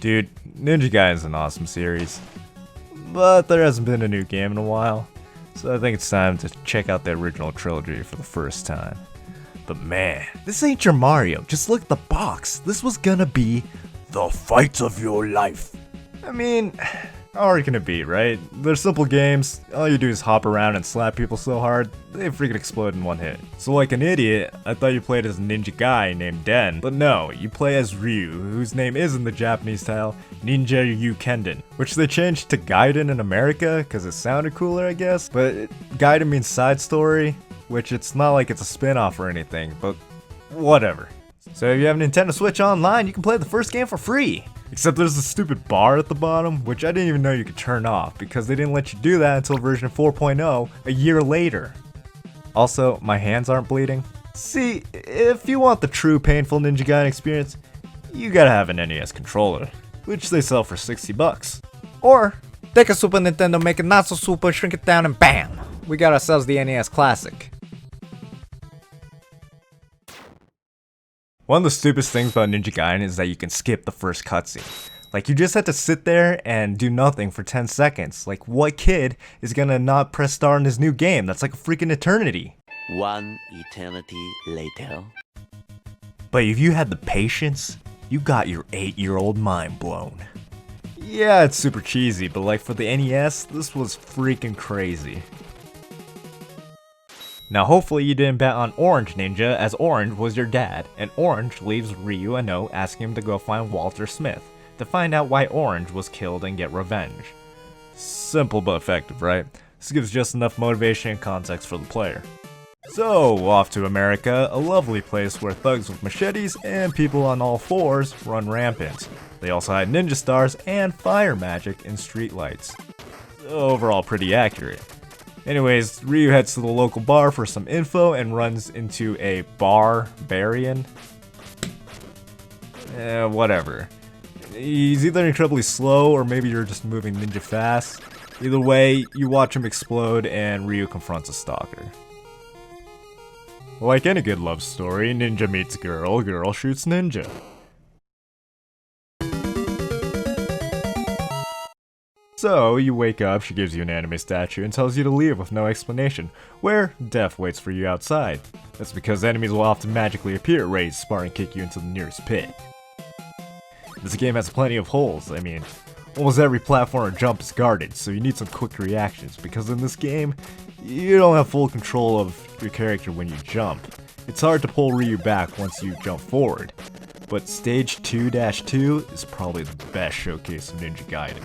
Dude, Ninja Gaiden is an awesome series, but there hasn't been a new game in a while, so I think it's time to check out the original trilogy for the first time. But man, this ain't your Mario, just look at the box. This was gonna be the fight of your life. I mean, how hard can it be, right? They're simple games, all you do is hop around and slap people so hard, they freaking explode in one hit. So like an idiot, I thought you played as a ninja guy named Den, but no, you play as Ryu, whose name is in the Japanese title, Ninja Ryu Kenden, which they changed to Gaiden in America, because it sounded cooler I guess, but Gaiden means side story, which it's not like it's a spin-off or anything, but whatever. So if you have Nintendo Switch Online, you can play the first game for free! Except there's a stupid bar at the bottom, which I didn't even know you could turn off, because they didn't let you do that until version 4.0 a year later. Also, my hands aren't bleeding. See, if you want the true painful Ninja Gaiden experience, you gotta have an NES controller, which they sell for $60. Or, take a Super Nintendo, make it not so super, shrink it down, and BAM! We got ourselves the NES Classic. One of the stupidest things about Ninja Gaiden is that you can skip the first cutscene. Like, you just have to sit there and do nothing for 10 seconds. Like, what kid is gonna not press start on his new game? That's like a freaking eternity. One eternity later. But if you had the patience, you got your 8-year-old mind blown. Yeah, it's super cheesy, but like for the NES, this was freaking crazy. Now hopefully you didn't bet on Orange Ninja, as Orange was your dad, and Orange leaves Ryu a note asking him to go find Walter Smith, to find out why Orange was killed and get revenge. Simple but effective, right? This gives just enough motivation and context for the player. So, off to America, a lovely place where thugs with machetes and people on all fours run rampant. They also had ninja stars and fire magic in streetlights. Overall pretty accurate. Anyways, Ryu heads to the local bar for some info and runs into a barbarian. Whatever. He's either incredibly slow or maybe you're just moving ninja fast. Either way, you watch him explode and Ryu confronts a stalker. Like any good love story, ninja meets girl, girl shoots ninja. So, you wake up, she gives you an anime statue and tells you to leave with no explanation, where death waits for you outside. That's because enemies will often magically appear ready to spar and kick you into the nearest pit. This game has plenty of holes. I mean, almost every platform or jump is guarded, so you need some quick reactions, because in this game, you don't have full control of your character when you jump. It's hard to pull Ryu back once you jump forward, but stage 2-2 is probably the best showcase of Ninja Gaiden.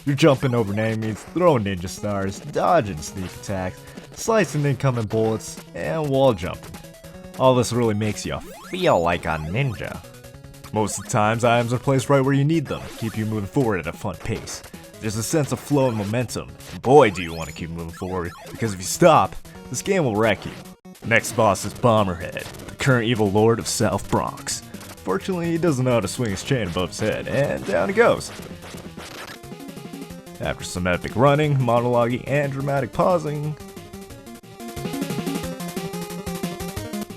You're jumping over enemies, throwing ninja stars, dodging sneak attacks, slicing incoming bullets, and wall jumping. All this really makes you feel like a ninja. Most of the times, items are placed right where you need them, keep you moving forward at a fun pace. There's a sense of flow and momentum, and boy do you want to keep moving forward, because if you stop, this game will wreck you. Next boss is Bomberhead, the current evil lord of South Bronx. Fortunately, he doesn't know how to swing his chain above his head, and down he goes. After some epic running, monologuing, and dramatic pausing,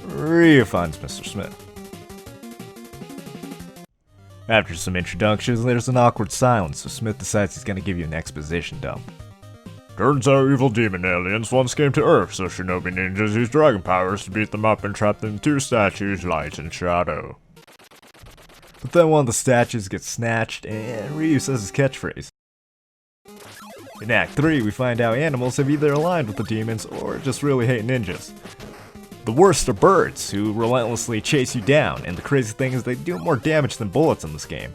Ryu finds Mr. Smith. After some introductions, there's an awkward silence, so Smith decides he's gonna give you an exposition dump. Turns out evil demon aliens once came to Earth, so shinobi ninjas use dragon powers to beat them up and trap them in two statues, Light and Shadow. But then one of the statues gets snatched, and Ryu says his catchphrase. In Act 3, we find out animals have either aligned with the demons or just really hate ninjas. The worst are birds, who relentlessly chase you down, and the crazy thing is they do more damage than bullets in this game.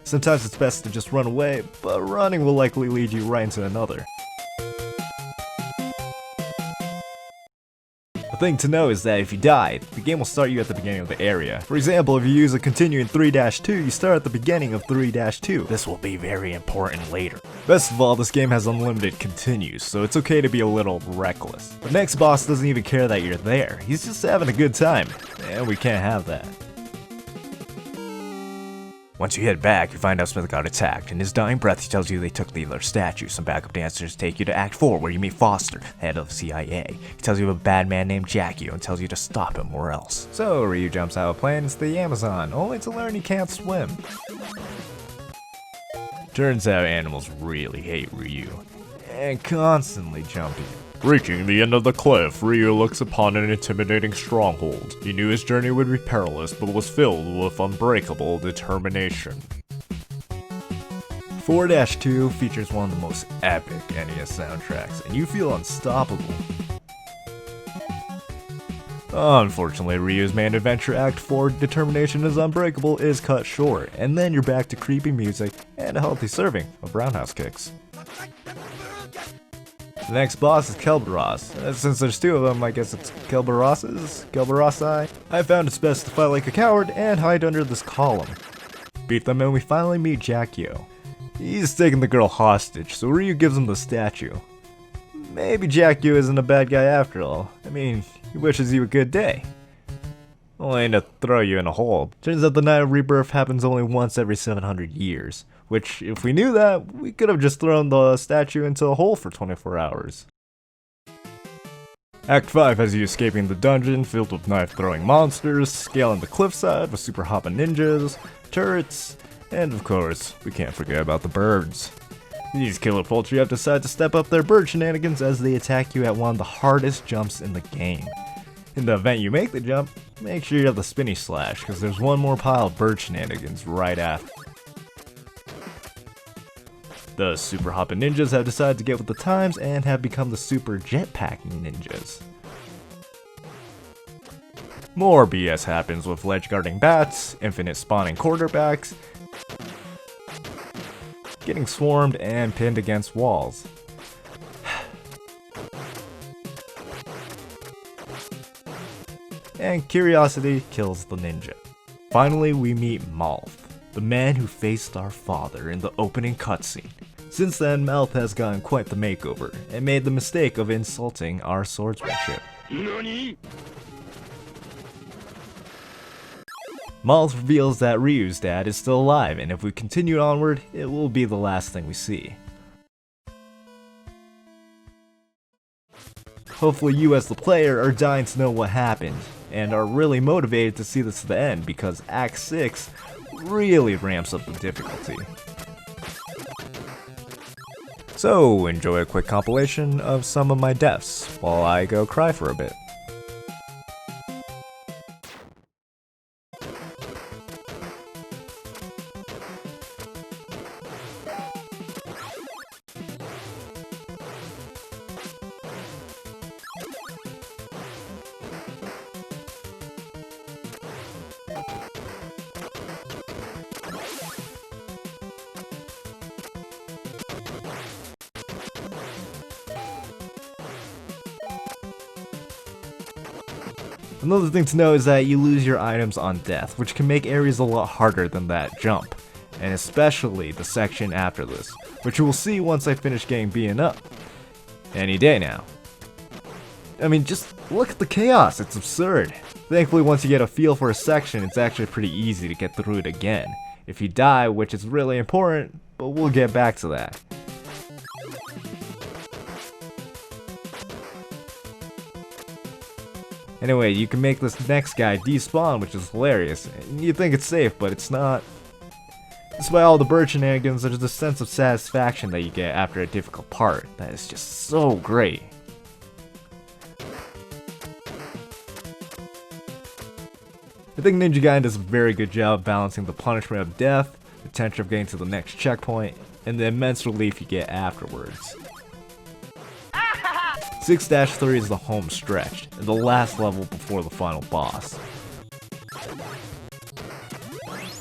Sometimes it's best to just run away, but running will likely lead you right into another. The thing to know is that if you die, the game will start you at the beginning of the area. For example, if you use a continue in 3-2, you start at the beginning of 3-2. This will be very important later. Best of all, this game has unlimited continues, so it's okay to be a little reckless. The next boss doesn't even care that you're there, he's just having a good time, and we can't have that. Once you head back, you find out Smith got attacked. In his dying breath, he tells you they took the other statue. Some backup dancers take you to Act 4, where you meet Foster, head of the CIA. He tells you of a bad man named Jackie and tells you to stop him or else. So Ryu jumps out of a plane into the Amazon, only to learn he can't swim. Turns out animals really hate Ryu, and constantly jumping. Reaching the end of the cliff, Ryu looks upon an intimidating stronghold. He knew his journey would be perilous, but was filled with unbreakable determination. 4-2 features one of the most epic NES soundtracks, and you feel unstoppable. Unfortunately, Ryu's main adventure Act 4, Determination is Unbreakable, is cut short, and then you're back to creepy music and a healthy serving of roundhouse kicks. The next boss is Kelbaros. Since there's two of them, I guess it's Kelbarossi. I found it's best to fight like a coward and hide under this column. Beat them and we finally meet Jackyo. He's taking the girl hostage, so Ryu gives him the statue. Maybe Jackyo isn't a bad guy after all. I mean, he wishes you a good day. Only to throw you in a hole. Turns out the Night of Rebirth happens only once every 700 years. Which, if we knew that, we could have just thrown the statue into a hole for 24 hours. Act 5 has you escaping the dungeon filled with knife-throwing monsters, scaling the cliffside with super hopping ninjas, turrets, and of course, we can't forget about the birds. These killer poultry have decided to step up their bird shenanigans as they attack you at one of the hardest jumps in the game. In the event you make the jump, make sure you have the spinny slash, because there's one more pile of bird shenanigans right after. The Super Hoppin' Ninjas have decided to get with the times and have become the Super Jetpacking Ninjas. More BS happens with ledge guarding bats, infinite spawning quarterbacks, getting swarmed and pinned against walls. And curiosity kills the ninja. Finally, we meet Malth, the man who faced our father in the opening cutscene. Since then, Malth has gotten quite the makeover, and made the mistake of insulting our swordsmanship. NANI? Malth reveals that Ryu's dad is still alive, and if we continue onward, it will be the last thing we see. Hopefully you as the player are dying to know what happened, and are really motivated to see this to the end, because Act 6 really ramps up the difficulty. So enjoy a quick compilation of some of my deaths, while I go cry for a bit. Another thing to know is that you lose your items on death, which can make areas a lot harder than that jump, and especially the section after this, which you will see once I finish getting beaten up. Any day now. I mean, just look at the chaos, it's absurd. Thankfully, once you get a feel for a section, it's actually pretty easy to get through it again. If you die, which is really important, but we'll get back to that. Anyway, you can make this next guy despawn, which is hilarious. You think it's safe, but it's not. Despite all the bird shenanigans, there's a sense of satisfaction that you get after a difficult part that is just so great. I think Ninja Gaiden does a very good job balancing the punishment of death, the tension of getting to the next checkpoint, and the immense relief you get afterwards. 6-3 is the home stretch, and the last level before the final boss.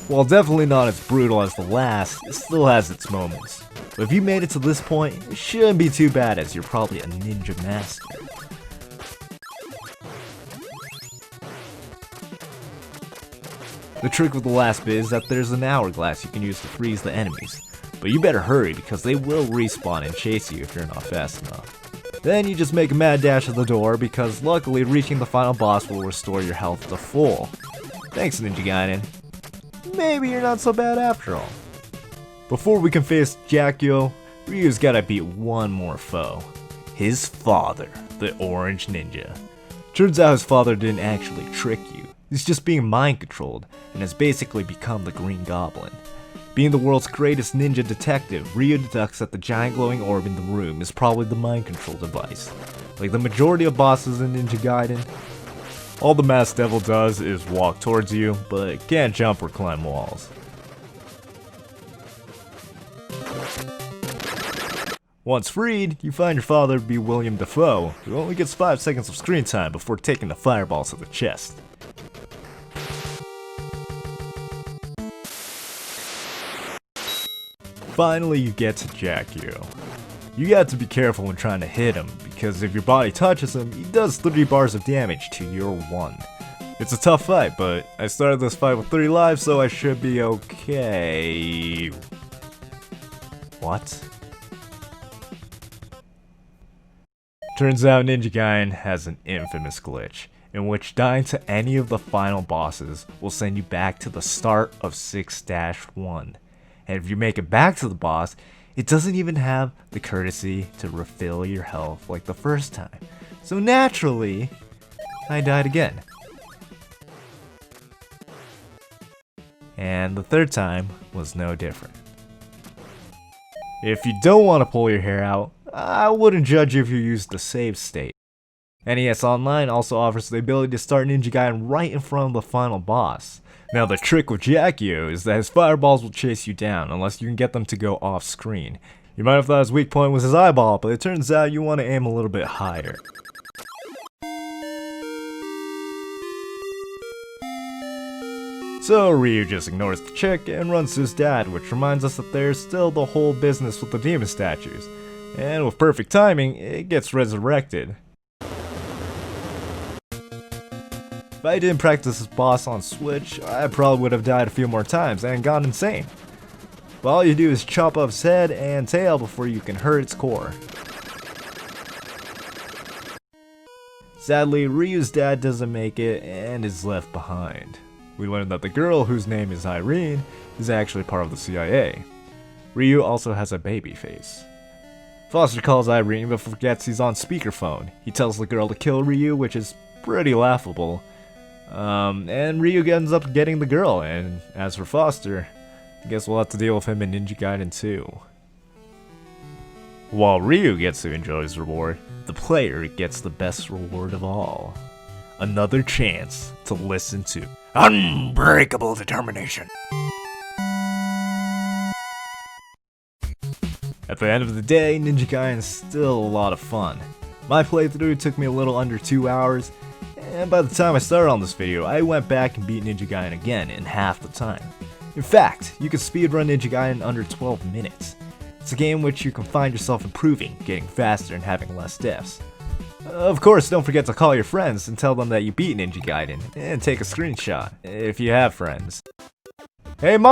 While definitely not as brutal as the last, it still has its moments. But if you made it to this point, it shouldn't be too bad as you're probably a ninja master. The trick with the last bit is that there's an hourglass you can use to freeze the enemies, but you better hurry because they will respawn and chase you if you're not fast enough. Then you just make a mad dash at the door because luckily reaching the final boss will restore your health to full. Thanks Ninja Gaiden. Maybe you're not so bad after all. Before we can face Jackyo, Ryu's gotta beat one more foe. His father, the Orange Ninja. Turns out his father didn't actually trick you. He's just being mind controlled and has basically become the Green Goblin. Being the world's greatest ninja detective, Ryu deducts that the giant glowing orb in the room is probably the mind control device. Like the majority of bosses in Ninja Gaiden, all the masked devil does is walk towards you, but it can't jump or climb walls. Once freed, you find your father to be William Dafoe, who only gets 5 seconds of screen time before taking the fireballs to the chest. Finally, you get to Jackyu. You got to be careful when trying to hit him, because if your body touches him, he does 3 bars of damage to your 1. It's a tough fight, but I started this fight with 3 lives, so I should be okay. What? Turns out Ninja Gaiden has an infamous glitch, in which dying to any of the final bosses will send you back to the start of 6-1. And if you make it back to the boss, it doesn't even have the courtesy to refill your health like the first time. So naturally, I died again. And the third time was no different. If you don't want to pull your hair out, I wouldn't judge you if you used the save state. NES Online also offers the ability to start Ninja Gaiden right in front of the final boss. Now the trick with Jackyu is that his fireballs will chase you down unless you can get them to go off screen. You might have thought his weak point was his eyeball, but it turns out you want to aim a little bit higher. So Ryu just ignores the chick and runs to his dad, which reminds us that there's still the whole business with the demon statues. And with perfect timing, it gets resurrected. If I didn't practice this boss on Switch, I probably would have died a few more times and gone insane. But all you do is chop off its head and tail before you can hurt its core. Sadly, Ryu's dad doesn't make it and is left behind. We learn that the girl, whose name is Irene, is actually part of the CIA. Ryu also has a baby face. Foster calls Irene but forgets he's on speakerphone. He tells the girl to kill Ryu, which is pretty laughable. And Ryu ends up getting the girl, and as for Foster, I guess we'll have to deal with him in Ninja Gaiden 2. While Ryu gets to enjoy his reward, the player gets the best reward of all. Another chance to listen to unbreakable determination. At the end of the day, Ninja Gaiden is still a lot of fun. My playthrough took me a little under 2 hours, and by the time I started on this video, I went back and beat Ninja Gaiden again in half the time. In fact, you can speedrun Ninja Gaiden in under 12 minutes. It's a game in which you can find yourself improving, getting faster, and having less deaths. Of course, don't forget to call your friends and tell them that you beat Ninja Gaiden, and take a screenshot, if you have friends. Hey Mom!